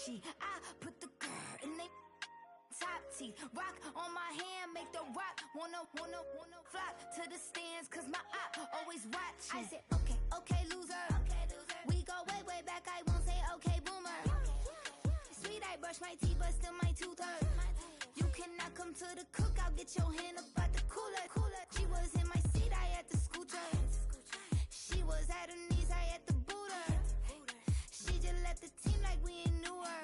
Versace. I put the girl in they top teeth. Rock on my hand, make the rock wanna flock to the stands, cause my eye always watching. I said, okay, loser. We go way back, I won't say okay, boomer. Sweet, I brush my teeth, but still my tooth hurt. You cannot come to the cookout, get your hand up out the cooler. She was in my seat, I had to scoot her. She was at her knees, I had to boot her. She just left the team like we ain't knew her.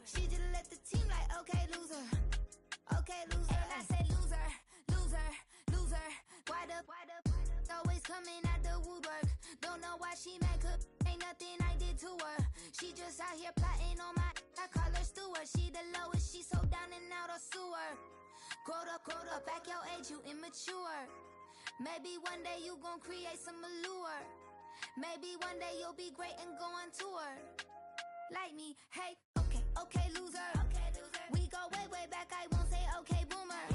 She just left the team like, okay, loser. Okay, loser. And I said, loser. Why the always coming out the woodwork? Don't know why she mad, cause ain't nothing I did to her. She just out here plotting on my, I call her steward. She the lowest, she so down and out of sewer. Growed up, back your age, you immature. Maybe one day you gon' create some allure. Maybe one day you'll be great and go on tour. Like me, hey, okay, loser. We go way back, I won't say okay, boomer.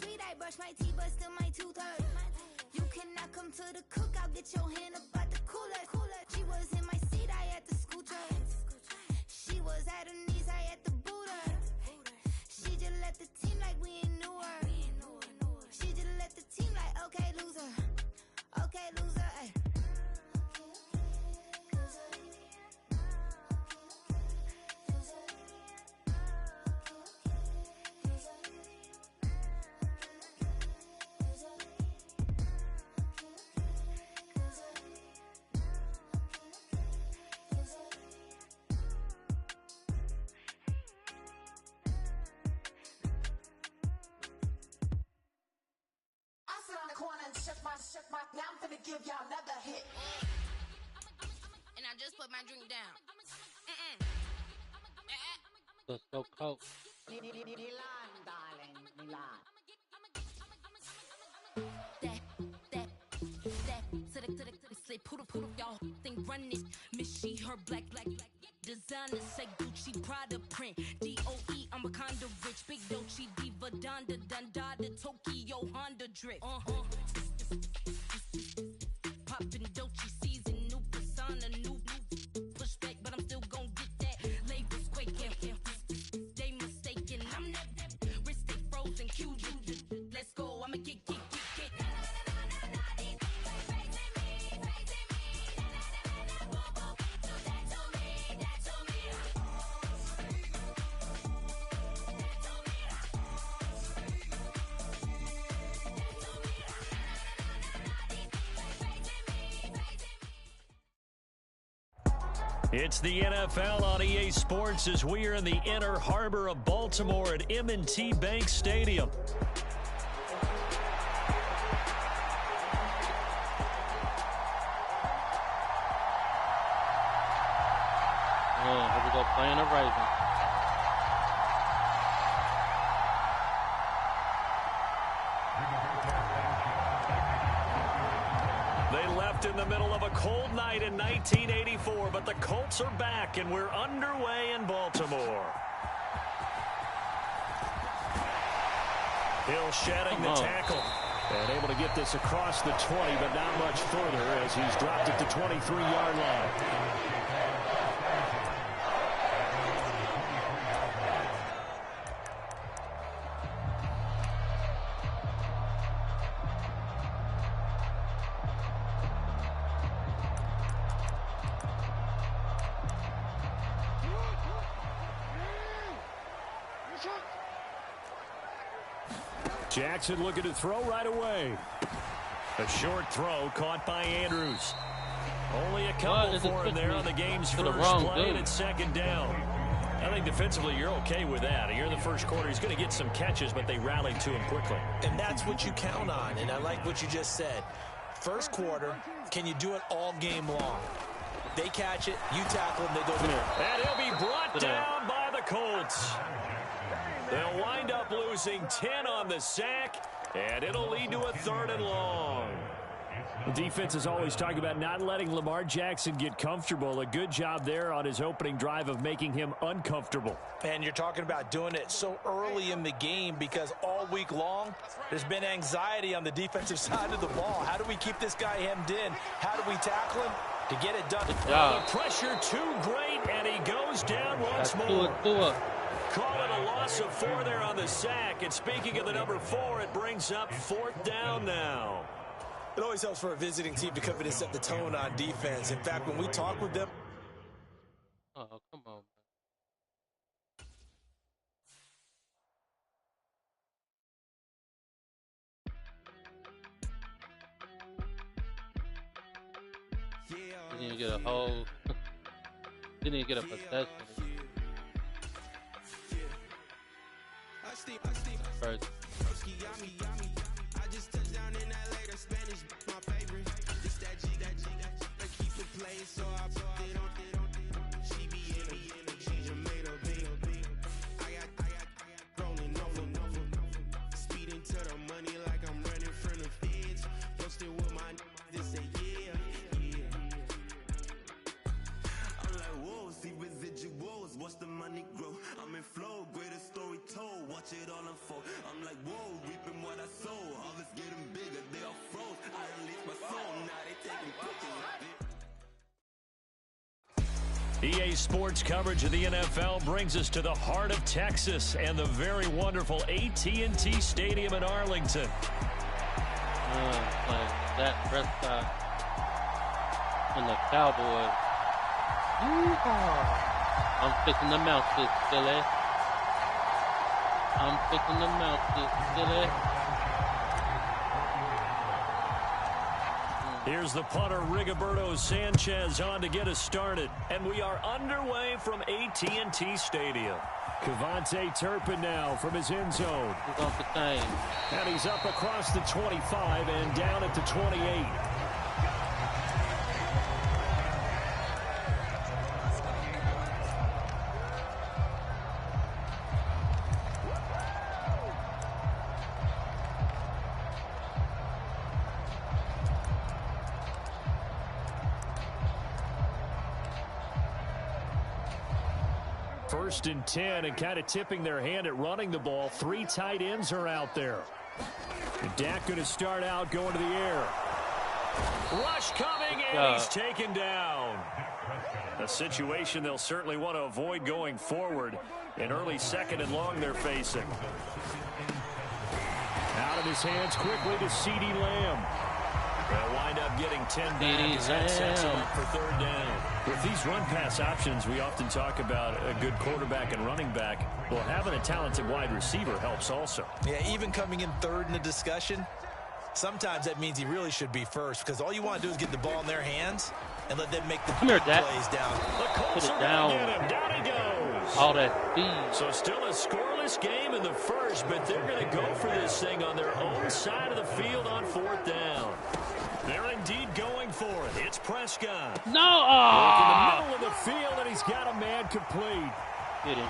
Sweet, I brush my teeth, but still my tooth hurt. You cannot come to the cookout, get your hand up out the cooler. She was in my seat, I had to scoot her. She was at her knees, I had to boot her. She just left the team like we ain't knew her. She just left the team like, okay, loser. Okay, loser, ay. Now I'm gonna give y'all another hit. And I just put my drink down. Let's go, Coke. Milan, darling, Milan. That to the say poodle, y'all think run this. Miss she her black designer say Gucci Prada print. DOE, I'm a condo rich. Big Dolce Diva Donda the Tokyo Honda drip. Poppin' Dolce season, new persona, new pushback, but I'm still gon' get that. Labels quaking, they mistaken. I'm that wrist stay frozen, Q. Let's go, I'ma get. It's the NFL on EA Sports as we are in the inner harbor of Baltimore at M&T Bank Stadium. Here we go, playing a Raven. In the middle of a cold night in 1984, but the Colts are back and we're underway in Baltimore. Hill shedding the tackle and able to get this across the 20, but not much further as he's dropped it to 23-yard line. Jackson looking to throw right away. A short throw caught by Andrews. Only a couple for him there on the game's first play, and it's second down. I think defensively you're okay with that. Here in the first quarter, he's going to get some catches, but they rallied to him quickly. And that's what you count on, and I like what you just said. First quarter, can you do it all game long? They catch it, you tackle them, they go there. And he'll be brought down by the Colts. They'll wind up losing 10 on the sack, and it'll lead to a 3rd and long. The defense is always talking about not letting Lamar Jackson get comfortable. A good job there on his opening drive of making him uncomfortable. And you're talking about doing it so early in the game because all week long, there's been anxiety on the defensive side of the ball. How do we keep this guy hemmed in? How do we tackle him? to get it done. The pressure too great, and he goes down once more. Call it a loss of 4 there on the sack. And speaking of the number 4, it brings up 4th down now. It always helps for a visiting team to come in and set the tone on defense. In fact, when we talk with them... Oh, come on. Didn't even get a whole... Didn't even get a possession. First. Watch the money grow. I'm in flow, greatest story told. Watch it all unfold. I'm like, whoa, reaping what I sow. Harvest getting bigger, they all froze. I unleashed my soul, now they taking pictures. EA Sports coverage of the NFL brings us to the heart of Texas and the very wonderful AT&T Stadium in Arlington. Like that Prescott and the Cowboys. Yeehaw. I'm fixing the mouse this, silly. I'm fixing the mouse this, silly. Here's the punter, Rigoberto Sanchez, on to get us started. And we are underway from AT&T Stadium. Cavante Turpin now from his end zone. He's off the chain. And he's up across the 25 and down at the 28. First and 10, and kind of tipping their hand at running the ball. 3 tight ends are out there. And Dak going to start out going to the air. Rush coming, and he's taken down. A situation they'll certainly want to avoid going forward. An early 2nd and long they're facing. Out of his hands quickly to CeeDee Lamb. They'll wind up getting 10 back as that sets him up for 3rd down. With these run-pass options, we often talk about a good quarterback and running back. Well, having a talented wide receiver helps also. Yeah, even coming in 3rd in the discussion, sometimes that means he really should be first, because all you want to do is get the ball in their hands and let them make the plays down. The Colts are down. going to get him. Down he goes. All that speed. So still a scoreless game in the first, but they're going to go for this thing on their own side of the field on 4th down. They're indeed going for it. It's Prescott. No! Look in the middle of the field, and he's got a man complete. Get him.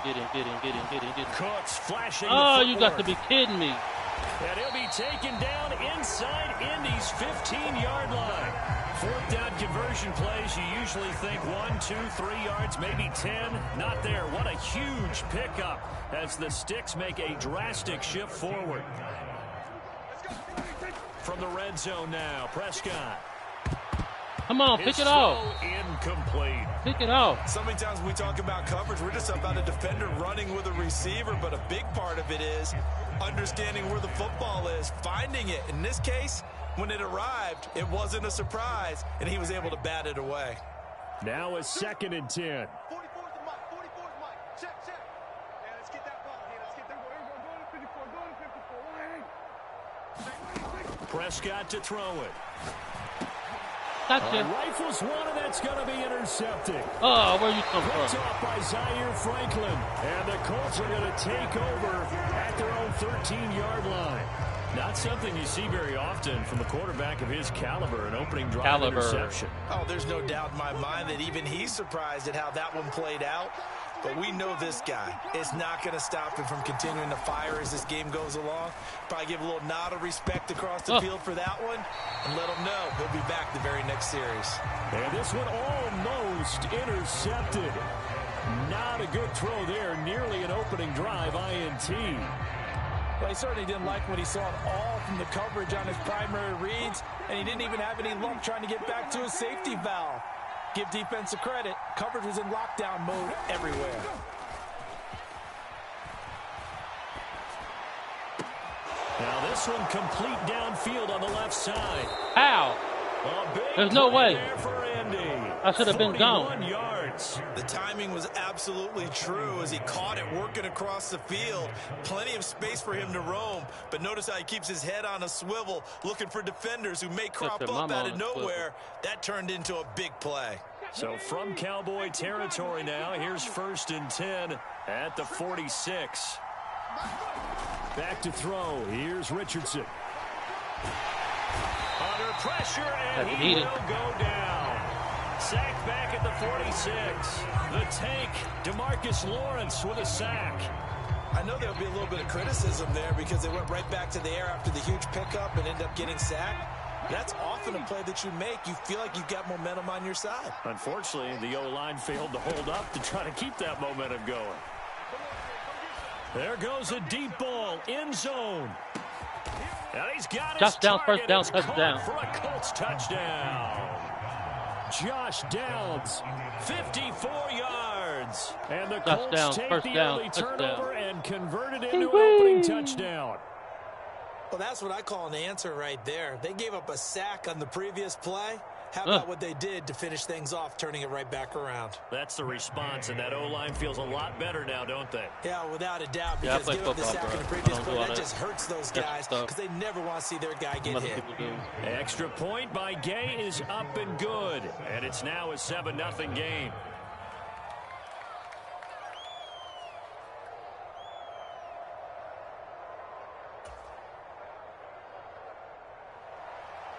Cooks flashing Oh, the you got to be kidding me. And he'll be taken down inside Indy's 15-yard line. 4th down conversion plays, you usually think 1, 2, 3 yards, maybe 10. Not there. What a huge pickup as the Sticks make a drastic shift forward. From the red zone now, Prescott. Come on, pick it off. Incomplete. Pick it off. So many times when we talk about coverage, we're just about a defender running with a receiver, but a big part of it is understanding where the football is, finding it. In this case, when it arrived, it wasn't a surprise, and he was able to bat it away. Now a 2nd and 10. Prescott to throw it. Gotcha. Rifles one, and that's going to be intercepted. Oh, where you come from? Picked off by Zaire Franklin. And the Colts are going to take over at their own 13-yard line. Not something you see very often from a quarterback of his caliber, an opening drive interception. Oh, there's no doubt in my mind that even he's surprised at how that one played out. But we know this guy is not going to stop him from continuing to fire as this game goes along. Probably give a little nod of respect across the field for that one and let him know he'll be back the very next series. And this one almost intercepted. Not a good throw there. Nearly an opening drive INT. Well, he certainly didn't like what he saw at all from the coverage on his primary reads, and he didn't even have any luck trying to get back to his safety valve. Give defense a credit. Coverage was in lockdown mode everywhere. Now this one complete downfield on the left side. How? There's no way. I should have been gone. Yards. The timing was absolutely true as he caught it working across the field. Plenty of space for him to roam, but notice how he keeps his head on a swivel looking for defenders who may crop up out of nowhere. That turned into a big play. So from Cowboy territory now, here's 1st and 10 at the 46. Back to throw. Here's Richardson. Under pressure, and he will go down. Sacked back at the 46. The tank, DeMarcus Lawrence with a sack. I know there'll be a little bit of criticism there because they went right back to the air after the huge pickup and ended up getting sacked. That's often a play that you make. You feel like you've got momentum on your side. Unfortunately, the O-line failed to hold up to try to keep that momentum going. There goes a deep ball, end zone. And he's got his touchdown, target. first down, It's touchdown. caught for a Colts touchdown. Josh Downs, 54 yards. And the Colts take the early turnover and convert it into an opening touchdown. Well, that's what I call an answer right there. They gave up a sack on the previous play. How about what they did to finish things off, turning it right back around? That's the response, and that O-line feels a lot better now, don't they? Yeah, without a doubt, because giving up the sack in the previous play, that just hurts those guys because they never want to see their guy get hit. Extra point by Gay is up and good, and it's now a 7-0 game.